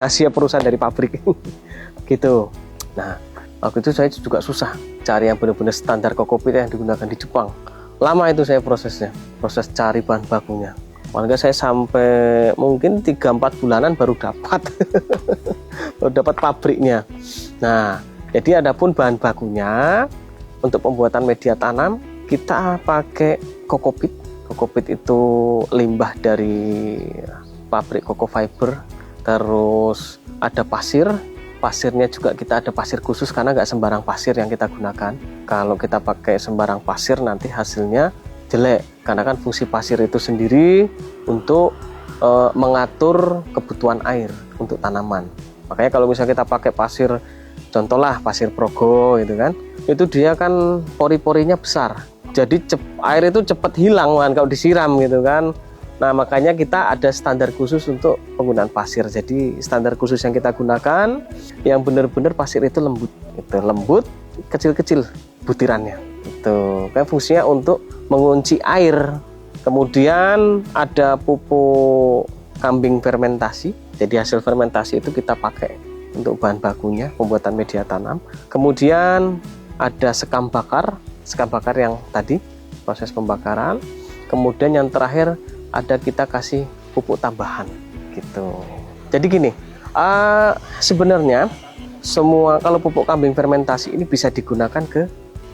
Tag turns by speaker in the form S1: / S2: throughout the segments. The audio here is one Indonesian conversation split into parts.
S1: rahasia perusahaan dari pabrik gitu. Nah, waktu itu saya juga susah cari yang benar-benar standar kokopit yang digunakan di Jepang. Lama itu saya proses cari bahan bakunya. Malah saya sampai mungkin 3-4 bulanan baru dapat baru dapat pabriknya. Nah, jadi adapun bahan bakunya untuk pembuatan media tanam kita pakai kokopit. Kokopit itu limbah dari pabrik koko fiber. Terus ada pasir. Pasirnya juga kita ada pasir khusus karena nggak sembarang pasir yang kita gunakan. Kalau kita pakai sembarang pasir nanti hasilnya jelek, karena kan fungsi pasir itu sendiri untuk mengatur kebutuhan air untuk tanaman. Makanya kalau misalnya kita pakai pasir, contohlah pasir Progo gitu kan, itu dia kan pori-porinya besar, jadi air itu cepat hilang kan kalau disiram gitu kan. Nah, makanya kita ada standar khusus untuk penggunaan pasir. Jadi standar khusus yang kita gunakan yang benar-benar pasir itu lembut. Itu lembut, kecil-kecil butirannya. Itu kan fungsinya untuk mengunci air. Kemudian ada pupuk kambing fermentasi. Jadi hasil fermentasi itu kita pakai untuk bahan bakunya pembuatan media tanam. Kemudian ada sekam bakar yang tadi proses pembakaran. Kemudian yang terakhir ada kita kasih pupuk tambahan gitu. Jadi gini, sebenarnya semua kalau pupuk kambing fermentasi ini bisa digunakan ke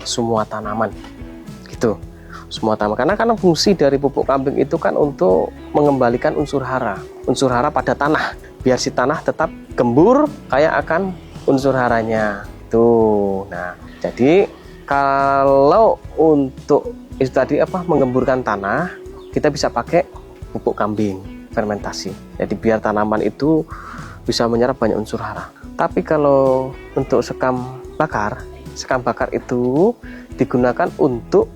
S1: semua tanaman gitu, semua tanaman, karena fungsi dari pupuk kambing itu kan untuk mengembalikan unsur hara pada tanah, biar si tanah tetap gembur kayak akan unsur haranya tuh. Nah, jadi kalau untuk itu tadi menggemburkan tanah, kita bisa pakai pupuk kambing fermentasi. Jadi biar tanaman itu bisa menyerap banyak unsur hara. Tapi kalau untuk sekam bakar itu digunakan untuk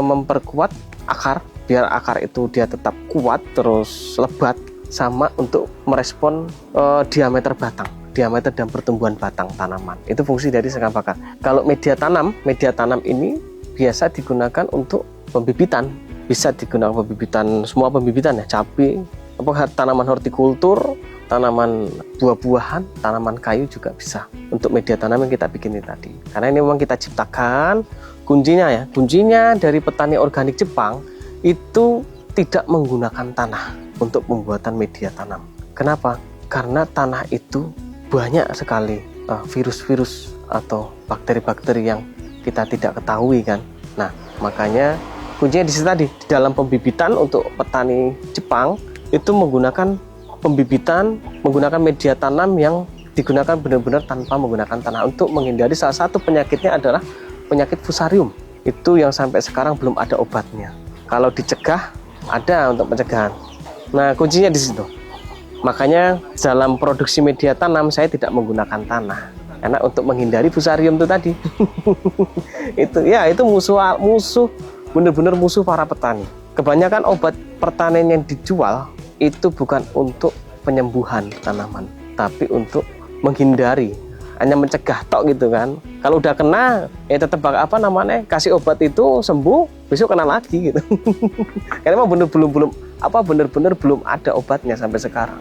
S1: memperkuat akar, biar akar itu dia tetap kuat terus lebat, sama untuk merespon diameter dan pertumbuhan batang tanaman. Itu fungsi dari sekam bakar. Kalau media tanam ini biasa digunakan untuk pembibitan. Bisa digunakan pembibitan, semua pembibitan ya, cabai, tanaman hortikultur, tanaman buah-buahan, tanaman kayu juga bisa untuk media tanam yang kita bikin ini tadi. Karena ini memang kita ciptakan, kuncinya dari petani organik Jepang itu tidak menggunakan tanah untuk pembuatan media tanam. Kenapa? Karena tanah itu banyak sekali virus-virus atau bakteri-bakteri yang kita tidak ketahui kan. Nah, makanya kuncinya di situ tadi, di dalam pembibitan untuk petani Jepang itu menggunakan media tanam yang digunakan benar-benar tanpa menggunakan tanah untuk menghindari salah satu penyakitnya adalah penyakit fusarium. Itu yang sampai sekarang belum ada obatnya. Kalau dicegah ada untuk pencegahan. Nah, kuncinya di situ. Makanya dalam produksi media tanam saya tidak menggunakan tanah. Karena untuk menghindari fusarium itu tadi. itu musuh benar-benar musuh para petani. Kebanyakan obat pertanian yang dijual itu bukan untuk penyembuhan tanaman, tapi untuk menghindari, hanya mencegah tok gitu kan. Kalau udah kena, ya tetap kasih obat itu sembuh, besok kena lagi gitu. Karena memang benar-benar belum ada obatnya sampai sekarang.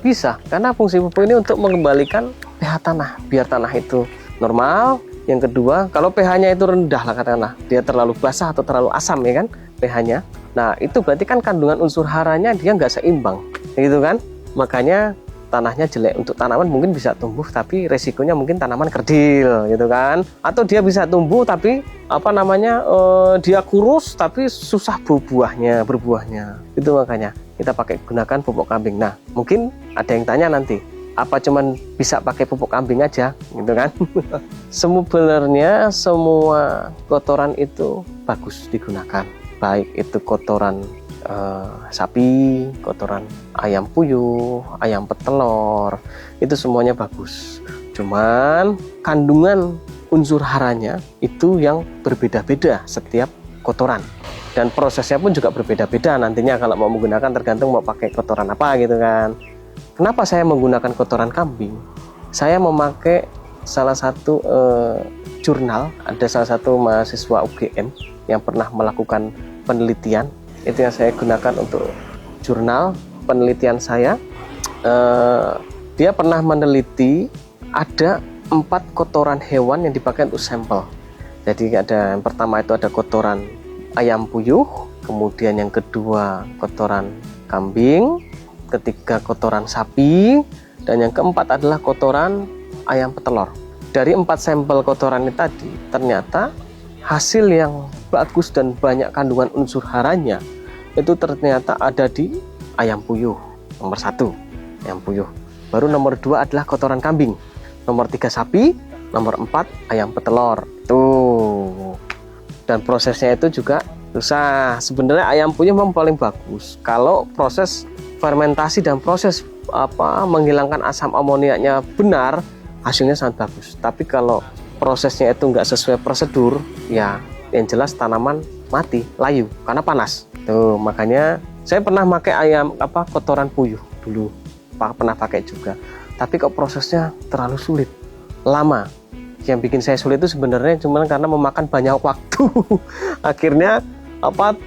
S1: Bisa, karena fungsi pupuk ini untuk mengembalikan pH tanah, biar tanah itu normal. Yang kedua, kalau pH-nya itu rendah lah katakanlah, dia terlalu basah atau terlalu asam ya kan pH-nya. Nah, itu berarti kan kandungan unsur haranya dia nggak seimbang, gitu kan. Makanya tanahnya jelek. Untuk tanaman mungkin bisa tumbuh, tapi resikonya mungkin tanaman kerdil, gitu kan. Atau dia bisa tumbuh tapi dia kurus tapi susah berbuahnya. Itu makanya kita gunakan pupuk kambing. Nah, mungkin ada yang tanya nanti, apa cuman bisa pakai pupuk kambing aja gitu kan? Sebenarnya semua kotoran itu bagus digunakan, baik itu kotoran sapi, kotoran ayam puyuh, ayam petelur, itu semuanya bagus. Cuman kandungan unsur haranya itu yang berbeda-beda setiap kotoran, dan prosesnya pun juga berbeda-beda nantinya kalau mau menggunakan, tergantung mau pakai kotoran apa gitu kan. Kenapa saya menggunakan kotoran kambing? Saya memakai salah satu jurnal, ada salah satu mahasiswa UGM yang pernah melakukan penelitian, itu yang saya gunakan untuk jurnal penelitian saya. Dia pernah meneliti ada 4 kotoran hewan yang dipakai untuk sampel. Jadi ada yang pertama itu ada kotoran ayam puyuh, kemudian yang kedua kotoran kambing, ketiga kotoran sapi, dan yang keempat adalah kotoran ayam petelur. Dari 4 sampel kotoran ini tadi, ternyata hasil yang bagus dan banyak kandungan unsur haranya itu ternyata ada di ayam puyuh, nomor 1 ayam puyuh. Baru nomor 2 adalah kotoran kambing, nomor 3 sapi, nomor 4 ayam petelur. Tuh. Dan prosesnya itu juga susah. Sebenarnya ayam puyuh memang paling bagus kalau proses fermentasi dan proses menghilangkan asam amoniaknya benar, hasilnya sangat bagus. Tapi kalau prosesnya itu nggak sesuai prosedur, ya yang jelas tanaman mati, layu karena panas. Tuh, makanya saya pernah pakai kotoran puyuh dulu, pernah pakai juga. Tapi kok prosesnya terlalu sulit, lama. Yang bikin saya sulit itu sebenarnya cuma karena memakan banyak waktu. Akhirnya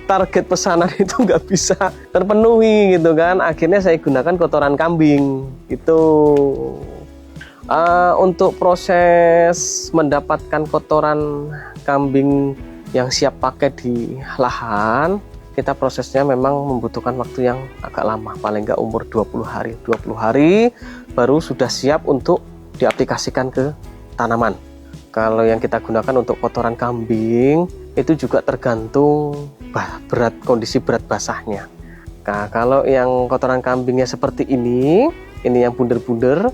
S1: target pesanan itu nggak bisa terpenuhi gitu kan. Akhirnya saya gunakan kotoran kambing gitu. Untuk proses mendapatkan kotoran kambing yang siap pakai di lahan, kita prosesnya memang membutuhkan waktu yang agak lama, paling nggak umur 20 hari. 20 hari baru sudah siap untuk diaplikasikan ke tanaman. Kalau yang kita gunakan untuk kotoran kambing itu juga tergantung kondisi berat basahnya. Nah, kalau yang kotoran kambingnya seperti ini yang bunder-bunder,